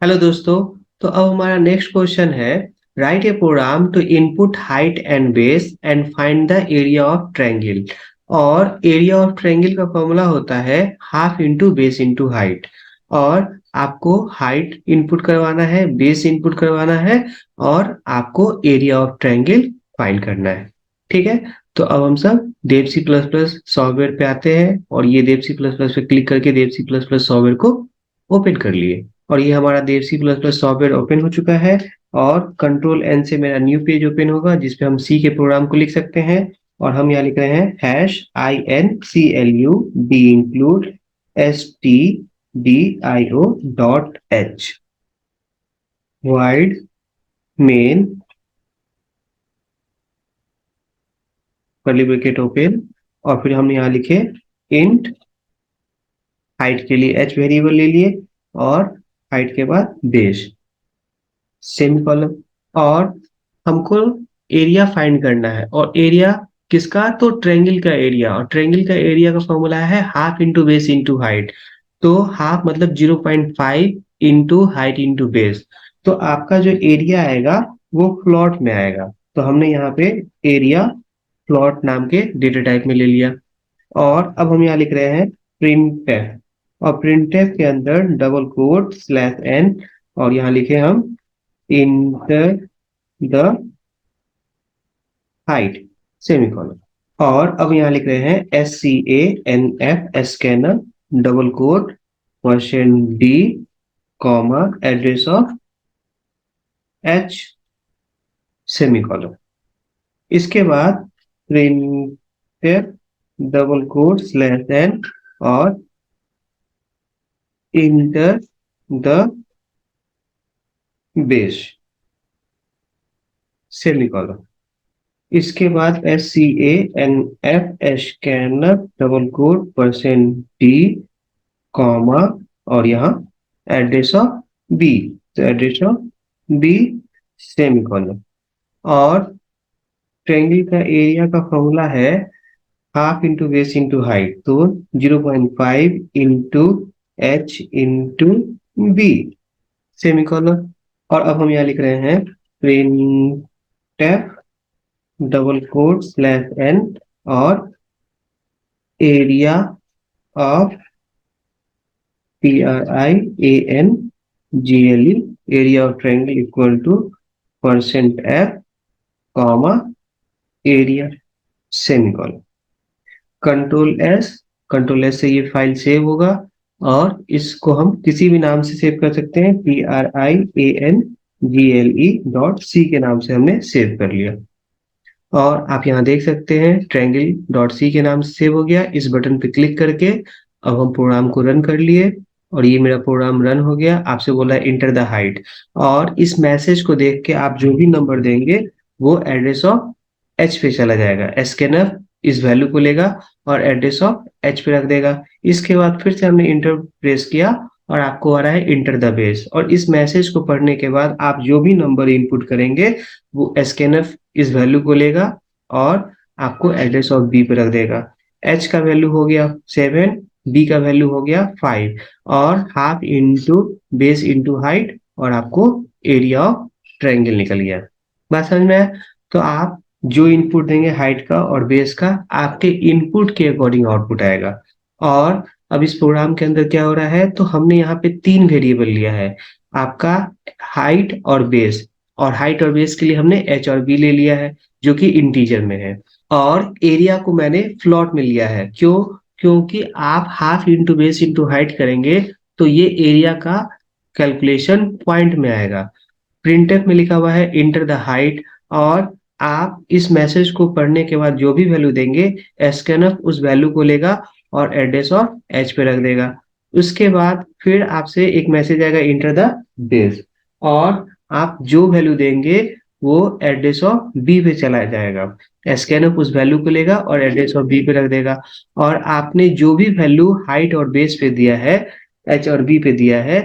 Hello दोस्तों। तो अब हमारा नेक्स्ट क्वेश्चन है, write a program to input height and base and find the area of triangle. और एरिया ऑफ ट्रायंगल का फॉर्मूला होता है half into base into height. और आपको हाइट इनपुट करवाना है, बेस इनपुट करवाना है, और आपको एरिया ऑफ ट्रायंगल फाइंड करना है। ठीक है। तो अब हम सब Dev C plus plus software पे आते हैं और ये देव सी प्लस प्लस पे क्लिक करके Dev C plus plus software को ओपन कर लिए। और ये हमारा Dev C plus plus software open हो चुका है। और कंट्रोल एन से मेरा न्यू पेज ओपन होगा जिसपे हम सी के प्रोग्राम को लिख सकते हैं। और हम यहाँ लिख रहे हैं #INCLUD include stdio.h wide main curly bracket open. और फिर हम यहाँ लिखे इंट हाइट के लिए h वेरिएबल ले लिए, और हाइट के बाद बेस सेमीकोलन। और हमको एरिया फाइंड करना है, और एरिया किसका, तो ट्रायंगल का एरिया। और ट्रायंगल का एरिया का फॉर्मूला है half into base into height. तो हाफ मतलब 0.5 इंटू हाइट इंटू बेस। तो आपका जो एरिया आएगा वो प्लॉट में आएगा। तो हमने यहाँ पे एरिया प्लॉट नाम के डेटा टाइप में ले लिया। और अब हम यहाँ लिख रहे हैं प्रिंटफ। और प्रिंटफ के अंदर डबल कोट /n, और यहाँ लिखे हम इंटर द हाइट सेमीकोलन। और अब यहाँ लिख रहे हैं SCANF scanner double quote %d comma address of h semicolon. इसके बाद प्रिंटफ डबल कोट /n और इंटर द बेस सेमीकोलन। इसके बाद SCANF scanner double quote %d comma और यहाँ एड्रेस ऑफ बी। तो एड्रेस ऑफ बी सेमीकोलन। और triangle का एरिया का फॉर्मूला है half into base into height. तो 0.5 into h into B semicolon. और अब हम यहाँ लिख रहे हैं प्रिंटफ डबल कोट /n और area of TRIANGLE area of triangle equal to %f comma area semicolon. Control S से ये फाइल सेव होगा। और इसको हम किसी भी नाम से सेव कर सकते हैं। TRIANGLE.c के नाम से हमने सेव कर लिया। और आप यहाँ देख सकते हैं triangle.c के नाम से सेव हो गया। इस बटन पे क्लिक करके अब हम प्रोग्राम को रन कर लिए, और ये मेरा प्रोग्राम रन हो गया। आपसे बोला है इंटर द हाइट। और इस मैसेज को देख के आप जो भी नंबर देंगे वो एड्रेस ऑफ h पे चला जाएगा। स्कैनर इस वैल्यू को लेगा और एड्रेस ऑफ h पे रख देगा। इसके बाद फिर से हमने इंटर प्रेस किया और आपको आ रहा है इंटर द बेस। और इस मैसेज को पढ़ने के बाद आप जो भी नंबर इनपुट करेंगे वो स्कैनर इस वैल्यू को लेगा और आपको एड्रेस ऑफ बी पे रख देगा। h का वैल्यू हो गया 7, b का वैल्यू हो गया 5, और half into base into height, और आपको एरिया ऑफ ट्रायंगल निकल गया। बात समझ में आया? तो आप जो इनपुट देंगे हाइट का और बेस का, आपके इनपुट के अकॉर्डिंग आउटपुट आएगा। और अब इस प्रोग्राम के अंदर क्या हो रहा है, तो हमने यहाँ पे 3 वेरिएबल लिया है, आपका हाइट और बेस। और हाइट और बेस के लिए हमने h और b ले लिया है जो कि इंटीजर में है। और एरिया को मैंने फ्लोट में लिया है। क्यों? क्योंकि आप half into base into height करेंगे तो ये एरिया का कैलकुलेशन पॉइंट में आएगा। प्रिंटफ में लिखा हुआ है इंटर द हाइट। और आप इस मैसेज को पढ़ने के बाद जो भी वैल्यू देंगे स्कैनफ उस वैल्यू को लेगा और एड्रेस ऑफ h पे रख देगा। उसके बाद फिर आपसे एक मैसेज आएगा इंटर द बेस, और आप जो वैल्यू देंगे वो एड्रेस ऑफ बी पे चला जाएगा। स्कैनफ उस वैल्यू को लेगा और एड्रेस ऑफ बी पे रख देगा। और आपने जो भी वैल्यू हाइट और बेस पे दिया है, h और b पे दिया है,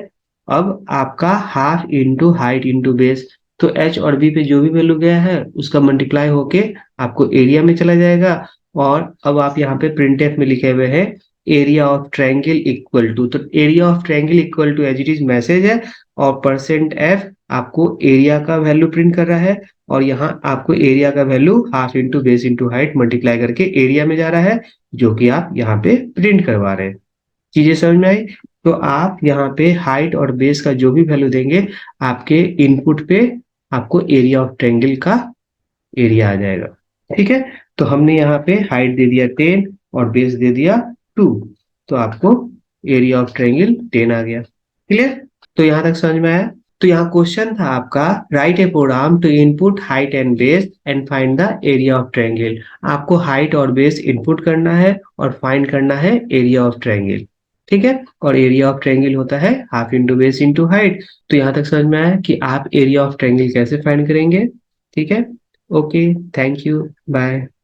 अब आपका half into height into base, तो h और b पे जो भी वैल्यू गया है उसका मल्टीप्लाई होके आपको एरिया में चला जाएगा। और अब आप यहाँ पे प्रिंटफ में लिखे हुए हैं area of triangle equal to, तो area of triangle equal to as it is message है, और परसेंट एफ आपको एरिया का वैल्यू प्रिंट कर रहा है, और यहाँ आपको एरिया का value half into base into height multiply करके एरिया में जा रहा है, जो कि आप यहाँ पे प्रिंट करवा रहे हैं। चीजें समझ में आई? तो आप यहाँ पे हाइट और बेस का जो भी वैल्यू देंगे, आपके इनपुट पे आपको एरिया ऑफ ट्रायंगल का एरिया आ जाएगा। ठीक है, तो हमने यहाँ पे हाइट दे दिया 10 और बेस दे दिया 2, तो आपको एरिया ऑफ ट्रायंगल 10 आ गया। क्लियर? तो यहाँ तक समझ में आया? तो यहाँ क्वेश्चन था आपका, write a program to input height and base and find the area of triangle. आपको हाइट और बेस इनपुट करना है और फाइंड करना है एरिया ऑफ ट्रायंगल। ठीक है, और एरिया ऑफ ट्रायंगल होता है half into base into height. तो यहाँ तक समझ में आया कि आप एरिया ऑफ ट्रायंगल कैसे फाइंड करेंगे। ठीक है, ओके, थैंक यू, बाय।